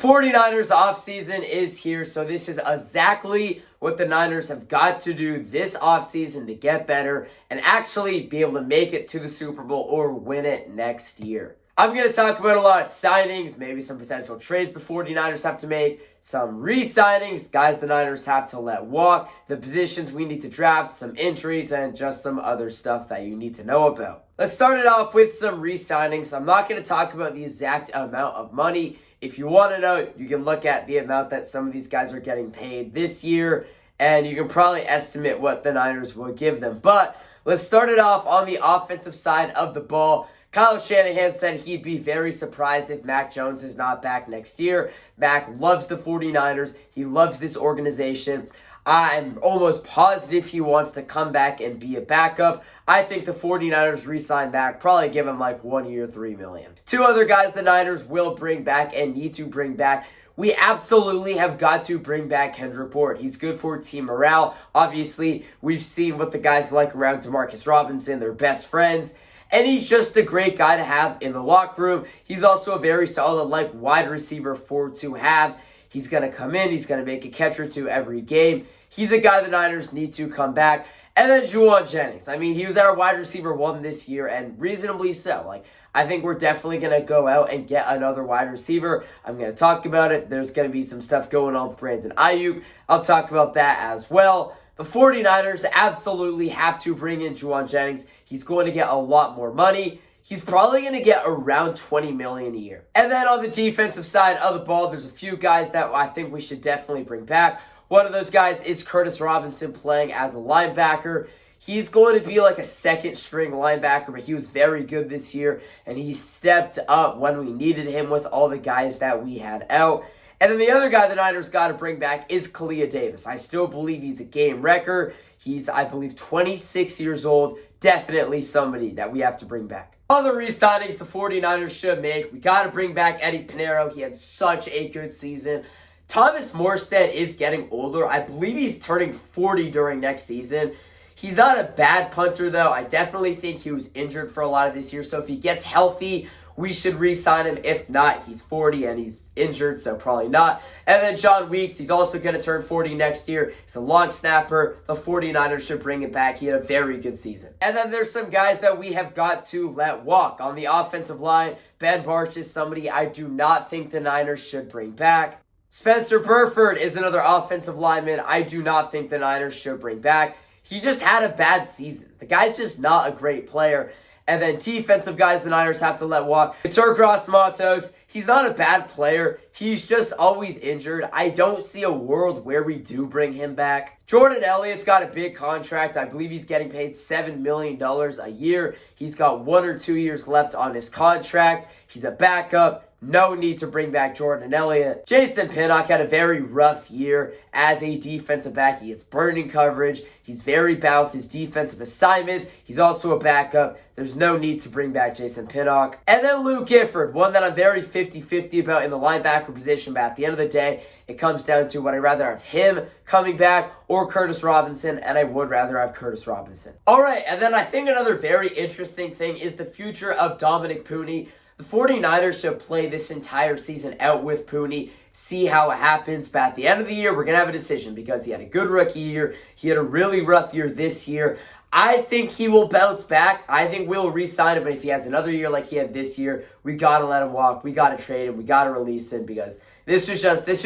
49ers offseason is here, so this is exactly what the Niners have got to do this offseason to get better and actually be able to make it to the Super Bowl or win it next year. I'm going to talk about a lot of signings, maybe some potential trades the 49ers have to make, some re-signings, guys the Niners have to let walk, the positions we need to draft, some injuries, and just some other stuff that you need to know about. Let's start it off with some re-signings. I'm not going to talk about the exact amount of money. If you want to know, you can look at the amount that some of these guys are getting paid this year, and you can probably estimate what the Niners will give them. But let's start it off on the offensive side of the ball. Kyle Shanahan said he'd be very surprised if Mac Jones is not back next year. Mac loves the 49ers. He loves this organization. I'm almost positive he wants to come back and be a backup. I think the 49ers re-sign Mac, probably give him like 1 year, $3 million. Two other guys the Niners will bring back and need to bring back. We absolutely have got to bring back Kendrick Bourne. He's good for team morale. Obviously, we've seen what the guys like around Demarcus Robinson. They're best friends. And he's just a great guy to have in the locker room. He's also a very solid wide receiver to have. He's going to come in. He's going to make a catch or two every game. He's a guy the Niners need to come back. And then Juwan Jennings. I mean, he was our wide receiver 1 this year, and reasonably so. I think we're definitely going to go out and get another wide receiver. I'm going to talk about it. There's going to be some stuff going on with Brandon Ayuk. I'll talk about that as well. The 49ers absolutely have to bring in Juwan Jennings. He's going to get a lot more money. He's probably going to get around $20 million a year. And then on the defensive side of the ball, there's a few guys that I think we should definitely bring back. One of those guys is Curtis Robinson playing as a linebacker. He's going to be like a second-string linebacker, but he was very good this year, and he stepped up when we needed him with all the guys that we had out. And then the other guy the Niners got to bring back is Kalia Davis. I still believe he's a game wrecker. He's, I believe, 26 years old. Definitely somebody that we have to bring back. Other re-signings the 49ers should make. We got to bring back Eddie Pinheiro. He had such a good season. Thomas Morstead is getting older. I believe he's turning 40 during next season. He's not a bad punter, though. I definitely think he was injured for a lot of this year. So if he gets healthy, we should re-sign him. If not, he's 40 and he's injured, so probably not. And then John Weeks, he's also going to turn 40 next year. He's a long snapper. The 49ers should bring it back. He had a very good season. And then there's some guys that we have got to let walk. On the offensive line, Ben Bartch is somebody I do not think the Niners should bring back. Spencer Burford is another offensive lineman I do not think the Niners should bring back. He just had a bad season. The guy's just not a great player. And then defensive guys the Niners have to let walk. Yetur Gross-Matos, he's not a bad player. He's just always injured. I don't see a world where we do bring him back. Jordan Elliott's got a big contract. I believe he's getting paid $7 million a year. He's got 1 or 2 years left on his contract. He's a backup. No need to bring back Jordan Elliott. Jason Pinnock had a very rough year as a defensive back. He gets burning coverage. He's very bad with his defensive assignment. He's also a backup. There's no need to bring back Jason Pinnock. And then Luke Gifford, one that I'm very 50-50 about in the linebacker position, but at the end of the day, it comes down to would I rather have him coming back or Curtis Robinson, and I would rather have Curtis Robinson. All right, and then I think another very interesting thing is the future of Dominic Pooney. The 49ers should play this entire season out with Pooney, see how it happens. But at the end of the year, we're going to have a decision because he had a good rookie year. He had a really rough year this year. I think he will bounce back. I think we'll re-sign him. But if he has another year like he had this year, we got to let him walk. We got to trade him. We got to release him because this is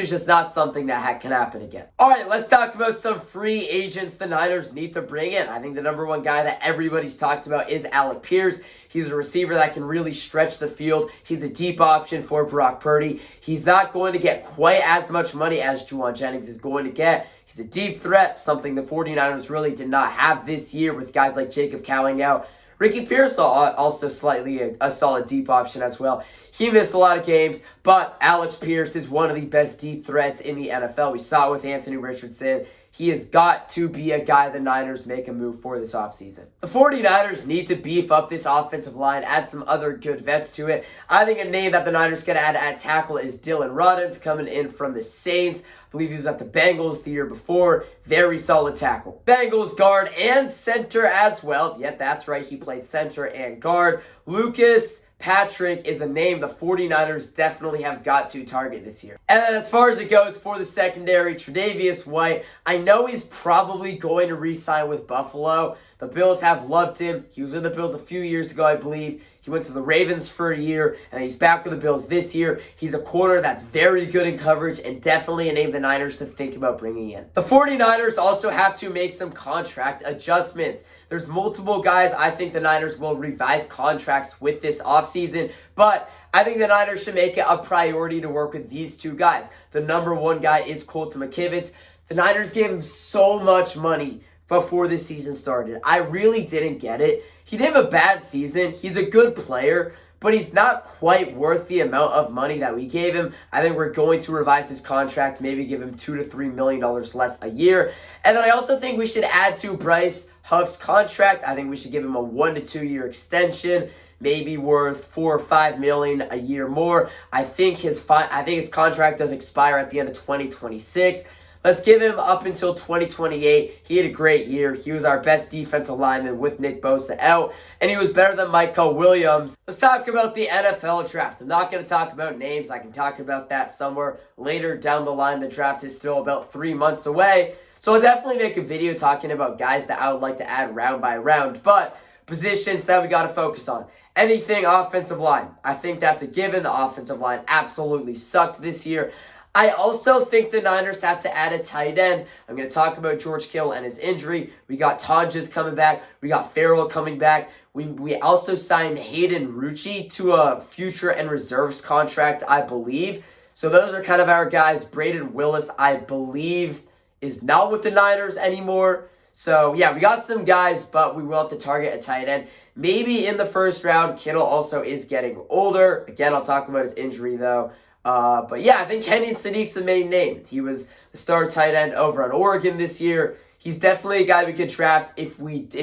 just not something that can happen again. All right, let's talk about some free agents the Niners need to bring in. I think the number one guy that everybody's talked about is Alec Pierce. He's a receiver that can really stretch the field. He's a deep option for Brock Purdy. He's not going to get quite as much money as Juwan Jennings is going to get. He's a deep threat, something the 49ers really did not have this year with guys like Jacob Cowing out. Ricky Pearsall, also slightly a solid deep option as well. He missed a lot of games, but Alex Pierce is one of the best deep threats in the NFL. We saw it with Anthony Richardson. He has got to be a guy the Niners make a move for this offseason. The 49ers need to beef up this offensive line, add some other good vets to it. I think a name that the Niners can add at tackle is Dylan Rollins coming in from the Saints. I believe he was at the Bengals the year before. Very solid tackle. Bengals guard and center as well. Yep, that's right. He played center and guard. Lucas Patrick is a name the 49ers definitely have got to target this year. And then as far as it goes for the secondary, Tre'Davious White, I know he's probably going to re-sign with Buffalo. The Bills have loved him. He was with the Bills a few years ago, I believe. He went to the Ravens for a year, and he's back with the Bills this year. He's a corner that's very good in coverage and definitely a name the Niners to think about bringing in. The 49ers also have to make some contract adjustments. There's multiple guys I think the Niners will revise contracts with this offseason, but I think the Niners should make it a priority to work with these two guys. The number one guy is Colton McKivitz. The Niners gave him so much money before the season started. I really didn't get it. He didn't have a bad season. He's a good player, but he's not quite worth the amount of money that we gave him. I think we're going to revise his contract, maybe give him $2 to $3 million less a year. And then I also think we should add to Bryce Huff's contract. I think we should give him a 1 to 2 year extension, maybe worth $4 or $5 million a year more. I think his contract does expire at the end of 2026. Let's give him up until 2028. He had a great year. He was our best defensive lineman with Nick Bosa out, and he was better than Michael Williams. Let's talk about the NFL draft. I'm not going to talk about names. I can talk about that somewhere later down the line. The draft is still about 3 months away, so I'll definitely make a video talking about guys that I would like to add round by round, but positions that we got to focus on. Anything offensive line. I think that's a given. The offensive line absolutely sucked this year. I also think the Niners have to add a tight end. I'm going to talk about George Kittle and his injury. We got Tonjes coming back. We got Farrell coming back. We also signed Hayden Rucci to a future and reserves contract, I believe. So those are kind of our guys. Braden Willis, I believe, is not with the Niners anymore. So, yeah, we got some guys, but we will have to target a tight end. Maybe in the first round. Kittle also is getting older. Again, I'll talk about his injury, though. But yeah, I think Kenyon Sadiq's the main name. He was the star tight end over on Oregon this year. He's definitely a guy we could draft if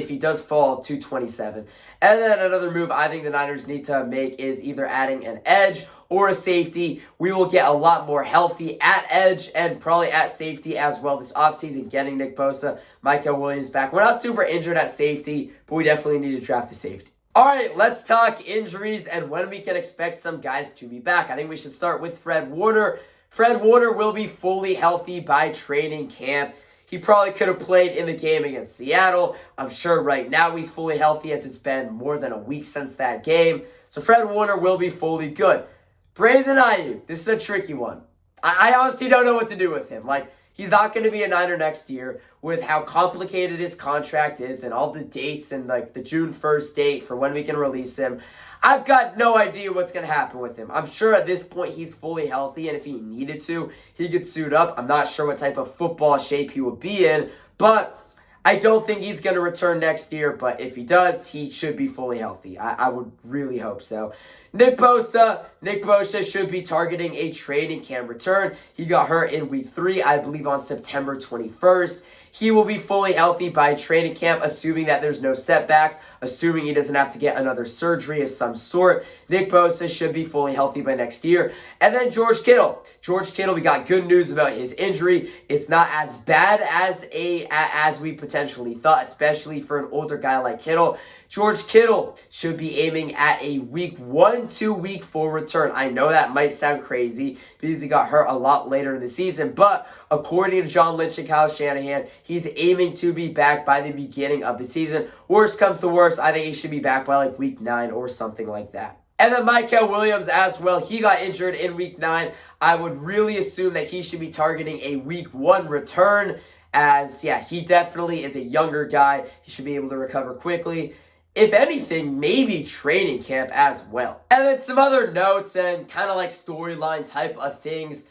he does fall to 27. And then another move I think the Niners need to make is either adding an edge or a safety. We will get a lot more healthy at edge and probably at safety as well this offseason, getting Nick Bosa, Michael Williams back. We're not super injured at safety, but we definitely need to draft a safety. All right, let's talk injuries and when we can expect some guys to be back. I think we should start with Fred Warner. Fred Warner will be fully healthy by training camp. He probably could have played in the game against Seattle. I'm sure right now he's fully healthy as it's been more than a week since that game. So Fred Warner will be fully good. Brandon Ayuk, this is a tricky one. I honestly don't know what to do with him. He's not going to be a Niner next year with how complicated his contract is and all the dates and the June 1st date for when we can release him. I've got no idea what's going to happen with him. I'm sure at this point he's fully healthy, and if he needed to, he could suit up. I'm not sure what type of football shape he would be in, but I don't think he's going to return next year, but if he does, he should be fully healthy. I would really hope so. Nick Bosa should be targeting a training camp return. He got hurt in week 3, I believe on September 21st. He will be fully healthy by training camp, assuming that there's no setbacks, assuming he doesn't have to get another surgery of some sort. Nick Bosa should be fully healthy by next year. And then George Kittle. George Kittle, we got good news about his injury. It's not as bad as we potentially thought, especially for an older guy like Kittle. George Kittle should be aiming at a week 1 to week 4 return. I know that might sound crazy because he got hurt a lot later in the season, but according to John Lynch and Kyle Shanahan, he's aiming to be back by the beginning of the season. Worst comes to worst, I think he should be back by week 9 or something like that. And then Michael Williams as well. He got injured in week 9. I would really assume that he should be targeting a week 1 return as, yeah, he definitely is a younger guy. He should be able to recover quickly. If anything, maybe training camp as well. And then some other notes and kind of storyline type of things.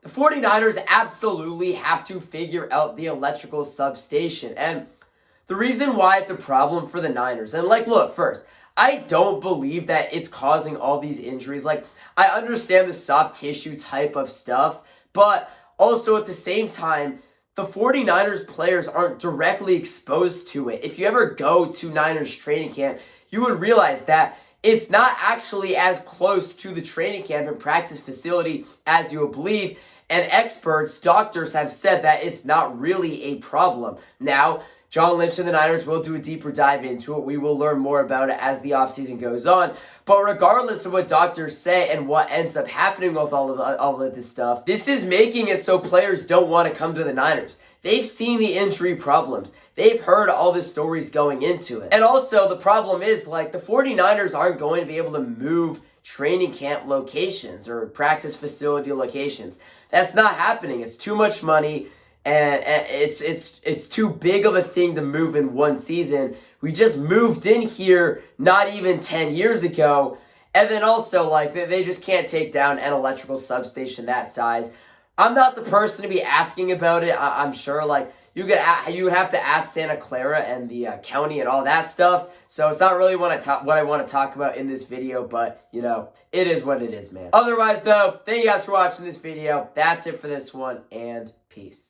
The 49ers absolutely have to figure out the electrical substation. And the reason why it's a problem for the Niners, and look, first, I don't believe that it's causing all these injuries. I understand the soft tissue type of stuff, but also at the same time, the 49ers players aren't directly exposed to it. If you ever go to Niners training camp, you would realize that it's not actually as close to the training camp and practice facility as you would believe. And experts, doctors have said that it's not really a problem. Now, John Lynch and the Niners will do a deeper dive into it. We will learn more about it as the offseason goes on. But regardless of what doctors say and what ends up happening with all of this stuff, this is making it so players don't want to come to the Niners. They've seen the injury problems. They've heard all the stories going into it. And also, the problem is, like, the 49ers aren't going to be able to move training camp locations or practice facility locations. That's not happening. It's too much money, and it's too big of a thing to move in one season. We just moved in here not even 10 years ago, and then also, like, they just can't take down an electrical substation that size. I'm not the person to be asking about it. I'm sure, like, you would have to ask Santa Clara and the county and all that stuff. So it's not really what I want to talk about in this video, but, you know, it is what it is, man. Otherwise, though, thank you guys for watching this video. That's it for this one, and peace.